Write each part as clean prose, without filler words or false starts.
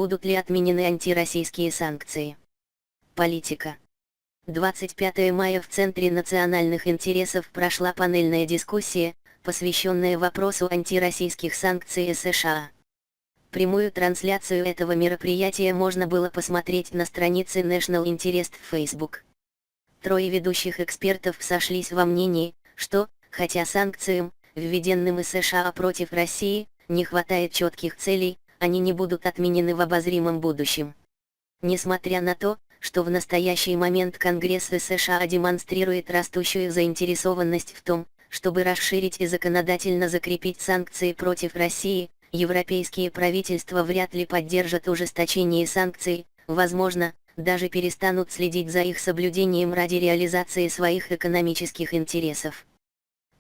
будут ли отменены антироссийские санкции. Политика. 25 мая в Центре национальных интересов прошла панельная дискуссия, посвященная вопросу антироссийских санкций США. Прямую трансляцию этого мероприятия можно было посмотреть на странице National Interest в Facebook. Трое ведущих экспертов сошлись во мнении, что, хотя санкциям, введенным из США против России, не хватает четких целей, они не будут отменены в обозримом будущем. Несмотря на то, что в настоящий момент Конгресс США демонстрирует растущую заинтересованность в том, чтобы расширить и законодательно закрепить санкции против России, европейские правительства вряд ли поддержат ужесточение санкций, возможно, даже перестанут следить за их соблюдением ради реализации своих экономических интересов.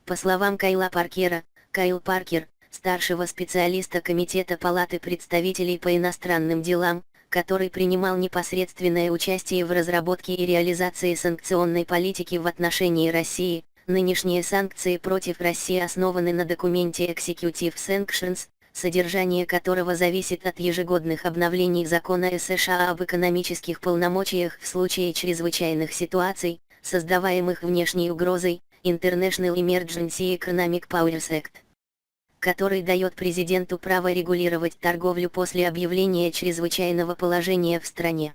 По словам Кайла Паркера, Кайл Паркер, старшего специалиста Комитета Палаты представителей по иностранным делам, который принимал непосредственное участие в разработке и реализации санкционной политики в отношении России, нынешние санкции против России основаны на документе Executive Sanctions, содержание которого зависит от ежегодных обновлений закона США об экономических полномочиях в случае чрезвычайных ситуаций, создаваемых внешней угрозой, International Emergency Economic Powers Act, который дает президенту право регулировать торговлю после объявления чрезвычайного положения в стране.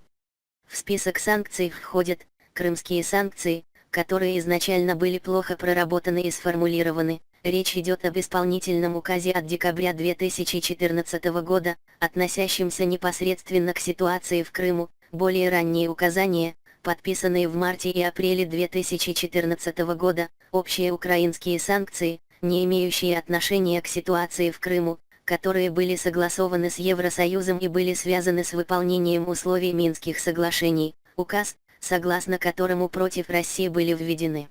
В список санкций входят крымские санкции, которые изначально были плохо проработаны и сформулированы. Речь идет об исполнительном указе от декабря 2014 года, относящемся непосредственно к ситуации в Крыму. Более ранние указания, подписанные в марте и апреле 2014 года, общие украинские санкции, не имеющие отношения к ситуации в Крыму, которые были согласованы с Евросоюзом и были связаны с выполнением условий Минских соглашений, указ, согласно которому против России были введены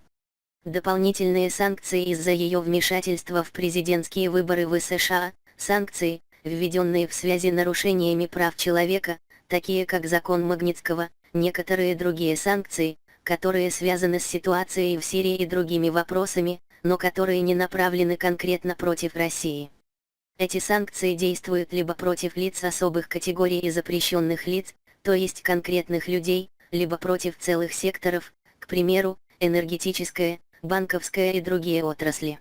дополнительные санкции из-за ее вмешательства в президентские выборы в США, санкции, введенные в связи с нарушениями прав человека, такие как закон Магнитского, некоторые другие санкции, которые связаны с ситуацией в Сирии и другими вопросами, но которые не направлены конкретно против России. Эти санкции действуют либо против лиц особых категорий и запрещенных лиц, то есть конкретных людей, либо против целых секторов, к примеру, энергетическая, банковская и другие отрасли.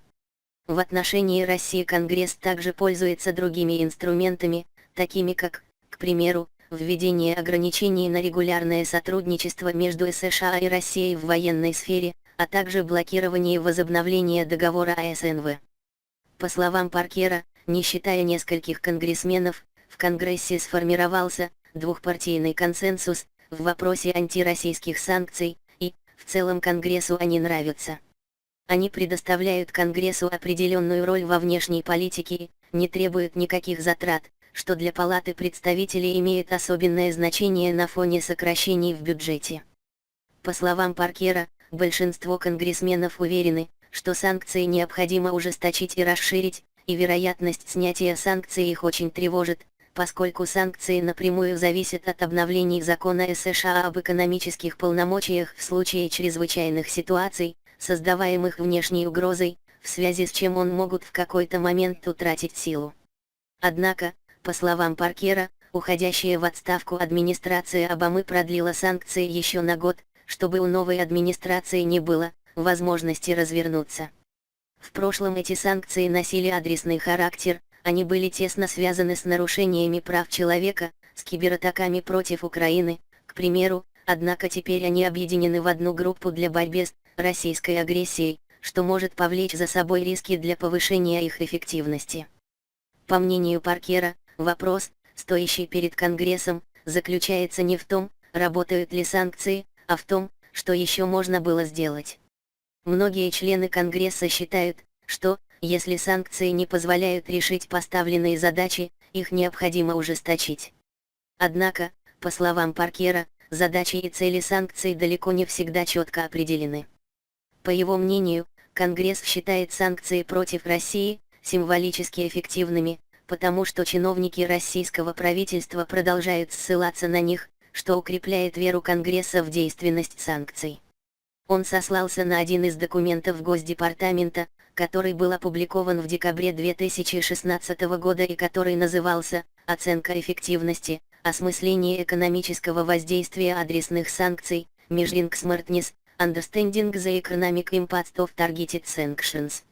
В отношении России Конгресс также пользуется другими инструментами, такими как, к примеру, введение ограничений на регулярное сотрудничество между США и Россией в военной сфере, а также блокирование возобновления договора АСНВ. По словам Паркера, не считая нескольких конгрессменов, в Конгрессе сформировался двухпартийный консенсус в вопросе антироссийских санкций, и, в целом Конгрессу они нравятся. Они предоставляют Конгрессу определенную роль во внешней политике и не требуют никаких затрат, что для Палаты представителей имеет особенное значение на фоне сокращений в бюджете. По словам Паркера, большинство конгрессменов уверены, что санкции необходимо ужесточить и расширить, и вероятность снятия санкций их очень тревожит, поскольку санкции напрямую зависят от обновлений закона США об экономических полномочиях в случае чрезвычайных ситуаций, создаваемых внешней угрозой, в связи с чем он могут в какой-то момент утратить силу. Однако, по словам Паркера, уходящая в отставку администрация Обамы продлила санкции еще на год, чтобы у новой администрации не было возможности развернуться. В прошлом эти санкции носили адресный характер, они были тесно связаны с нарушениями прав человека, с кибератаками против Украины, к примеру, однако теперь они объединены в одну группу для борьбы с российской агрессией, что может повлечь за собой риски для повышения их эффективности. По мнению Паркера, вопрос, стоящий перед Конгрессом, заключается не в том, работают ли санкции, а в том, что еще можно было сделать. Многие члены Конгресса считают, что, если санкции не позволяют решить поставленные задачи, их необходимо ужесточить. Однако, по словам Паркера, задачи и цели санкций далеко не всегда четко определены. По его мнению, Конгресс считает санкции против России символически эффективными, потому что чиновники российского правительства продолжают ссылаться на них, что укрепляет веру Конгресса в действенность санкций. Он сослался на один из документов Госдепартамента, который был опубликован в декабре 2016 года и который назывался «Оценка эффективности», осмысление экономического воздействия адресных санкций, Measuring Smartness, Understanding the Economic Impact of Targeted Sanctions.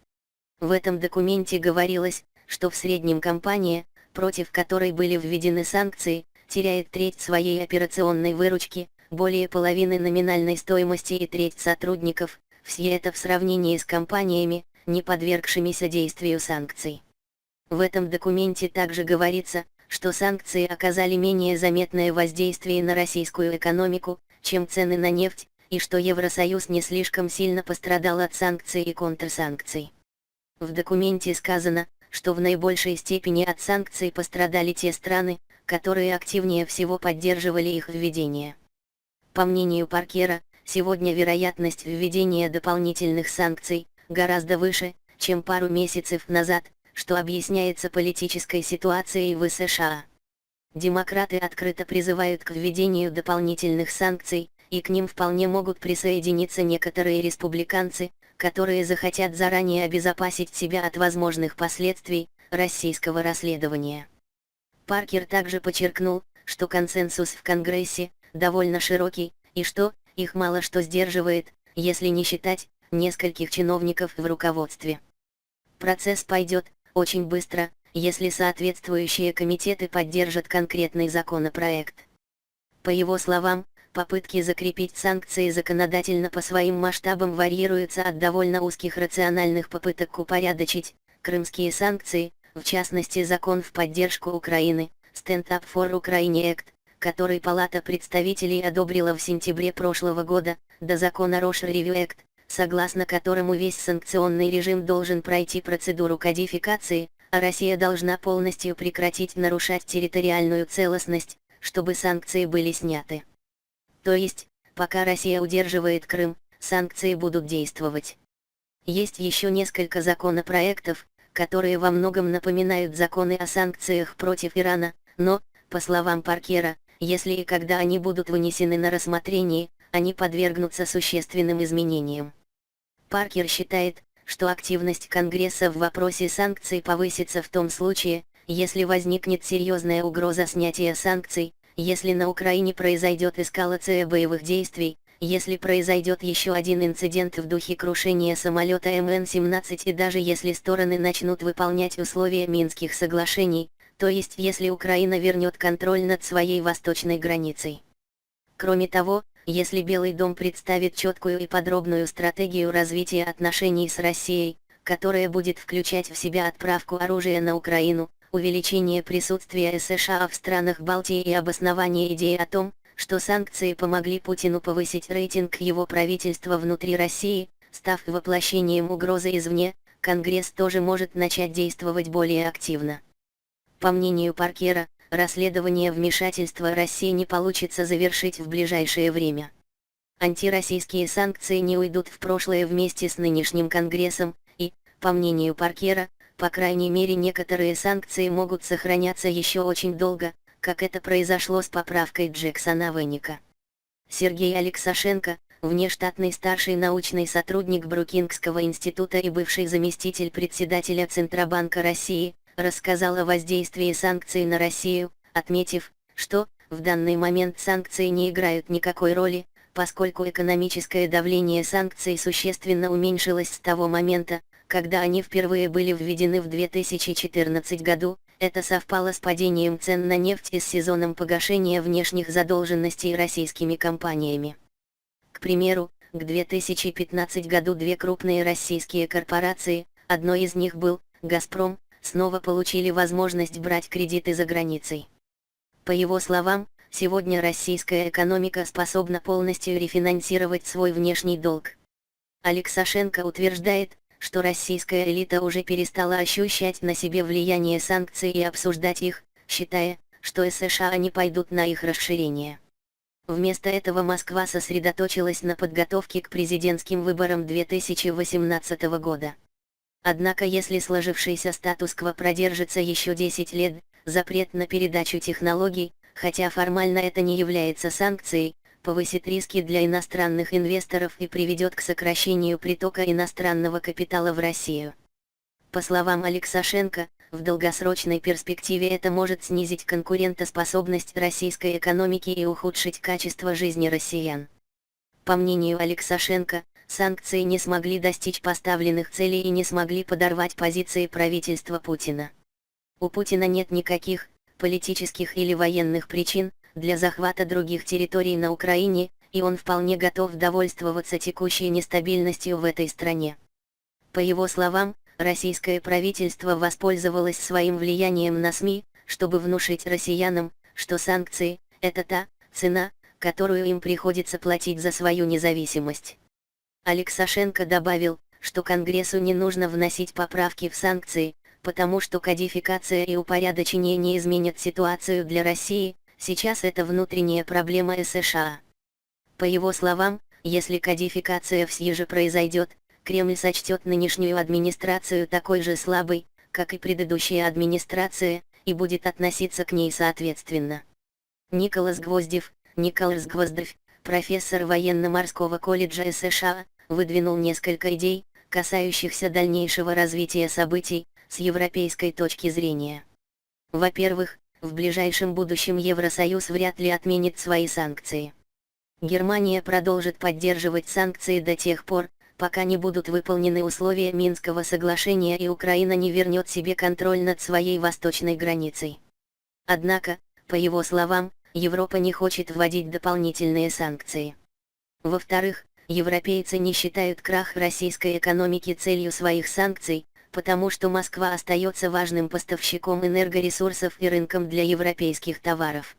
В этом документе говорилось, что в среднем компания, против которой были введены санкции, теряет треть своей операционной выручки, более половины номинальной стоимости и треть сотрудников, все это в сравнении с компаниями, не подвергшимися действию санкций. В этом документе также говорится, что санкции оказали менее заметное воздействие на российскую экономику, чем цены на нефть, и что Евросоюз не слишком сильно пострадал от санкций и контрсанкций. В документе сказано, что в наибольшей степени от санкций пострадали те страны, которые активнее всего поддерживали их введение. По мнению Паркера, сегодня вероятность введения дополнительных санкций гораздо выше, чем пару месяцев назад, что объясняется политической ситуацией в США. Демократы открыто призывают к введению дополнительных санкций, и к ним вполне могут присоединиться некоторые республиканцы, которые захотят заранее обезопасить себя от возможных последствий российского расследования. Паркер также подчеркнул, что консенсус в Конгрессе довольно широкий, и что их мало что сдерживает, если не считать нескольких чиновников в руководстве. Процесс пойдет очень быстро, если соответствующие комитеты поддержат конкретный законопроект. По его словам, попытки закрепить санкции законодательно по своим масштабам варьируются от довольно узких рациональных попыток упорядочить крымские санкции, в частности закон в поддержку Украины, Stand Up for Ukraine Act, который Палата представителей одобрила в сентябре прошлого года, до закона Russia Review Act, согласно которому весь санкционный режим должен пройти процедуру кодификации, а Россия должна полностью прекратить нарушать территориальную целостность, чтобы санкции были сняты. То есть, пока Россия удерживает Крым, санкции будут действовать. Есть еще несколько законопроектов, которые во многом напоминают законы о санкциях против Ирана, но, по словам Паркера, если и когда они будут вынесены на рассмотрение, они подвергнутся существенным изменениям. Паркер считает, что активность Конгресса в вопросе санкций повысится в том случае, если возникнет серьезная угроза снятия санкций, если на Украине произойдет эскалация боевых действий, если произойдет еще один инцидент в духе крушения самолета МН-17 и даже если стороны начнут выполнять условия Минских соглашений, то есть если Украина вернет контроль над своей восточной границей. Кроме того, если Белый дом представит четкую и подробную стратегию развития отношений с Россией, которая будет включать в себя отправку оружия на Украину, увеличение присутствия США в странах Балтии и обоснование идеи о том, что санкции помогли Путину повысить рейтинг его правительства внутри России, став воплощением угрозы извне, Конгресс тоже может начать действовать более активно. По мнению Паркера, расследование вмешательства России не получится завершить в ближайшее время. Антироссийские санкции не уйдут в прошлое вместе с нынешним Конгрессом, и, по мнению Паркера, по крайней мере некоторые санкции могут сохраняться еще очень долго, как это произошло с поправкой Джексона-Веника. Сергей Алексашенко, внештатный старший научный сотрудник Брукингского института и бывший заместитель председателя Центробанка России, рассказал о воздействии санкций на Россию, отметив, что в данный момент санкции не играют никакой роли, поскольку экономическое давление санкций существенно уменьшилось с того момента, когда они впервые были введены в 2014 году. Это совпало с падением цен на нефть и с сезоном погашения внешних задолженностей российскими компаниями. К примеру, к 2015 году две крупные российские корпорации, одной из них был «Газпром», снова получили возможность брать кредиты за границей. По его словам, сегодня российская экономика способна полностью рефинансировать свой внешний долг. Алексашенко утверждает, что российская элита уже перестала ощущать на себе влияние санкций и обсуждать их, считая, что США не пойдут на их расширение. Вместо этого Москва сосредоточилась на подготовке к президентским выборам 2018 года. Однако если сложившийся статус-кво продержится еще 10 лет, запрет на передачу технологий, хотя формально это не является санкцией, повысит риски для иностранных инвесторов и приведет к сокращению притока иностранного капитала в Россию. По словам Алексашенко, в долгосрочной перспективе это может снизить конкурентоспособность российской экономики и ухудшить качество жизни россиян. По мнению Алексашенко, санкции не смогли достичь поставленных целей и не смогли подорвать позиции правительства Путина. У Путина нет никаких политических или военных причин для захвата других территорий на Украине, и он вполне готов довольствоваться текущей нестабильностью в этой стране. По его словам, российское правительство воспользовалось своим влиянием на СМИ, чтобы внушить россиянам, что санкции – это та цена, которую им приходится платить за свою независимость. Алексашенко добавил, что Конгрессу не нужно вносить поправки в санкции, потому что кодификация и упорядочение не изменят ситуацию для России, сейчас это внутренняя проблема США. По его словам, если кодификация в СИЖ произойдет, Кремль сочтет нынешнюю администрацию такой же слабой, как и предыдущая администрация, и будет относиться к ней соответственно. Николас Гвоздев, профессор военно-морского колледжа США, выдвинул несколько идей, касающихся дальнейшего развития событий, с европейской точки зрения. Во-первых, в ближайшем будущем Евросоюз вряд ли отменит свои санкции. Германия продолжит поддерживать санкции до тех пор, пока не будут выполнены условия Минского соглашения и Украина не вернет себе контроль над своей восточной границей. Однако, по его словам, Европа не хочет вводить дополнительные санкции. Во-вторых, европейцы не считают крах российской экономики целью своих санкций, потому что Москва остается важным поставщиком энергоресурсов и рынком для европейских товаров.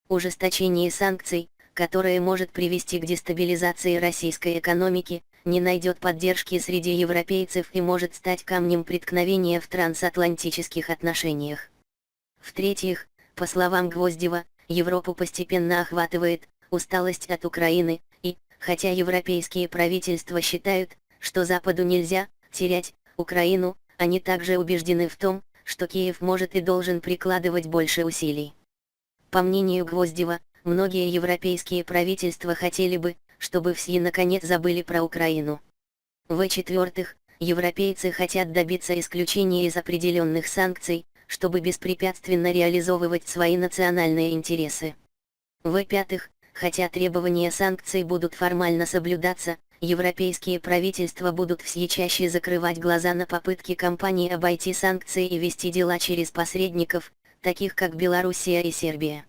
Ужесточение санкций, которое может привести к дестабилизации российской экономики, не найдет поддержки среди европейцев и может стать камнем преткновения в трансатлантических отношениях. В-третьих, по словам Гвоздева, Европу постепенно охватывает усталость от Украины, и, хотя европейские правительства считают, что Западу нельзя терять Украину, они также убеждены в том, что Киев может и должен прикладывать больше усилий. По мнению Гвоздева, многие европейские правительства хотели бы, чтобы все наконец забыли про Украину. В-четвертых, европейцы хотят добиться исключения из определенных санкций, чтобы беспрепятственно реализовывать свои национальные интересы. В-пятых, хотя требования санкций будут формально соблюдаться, европейские правительства будут все чаще закрывать глаза на попытки компаний обойти санкции и вести дела через посредников, таких как Белоруссия и Сербия.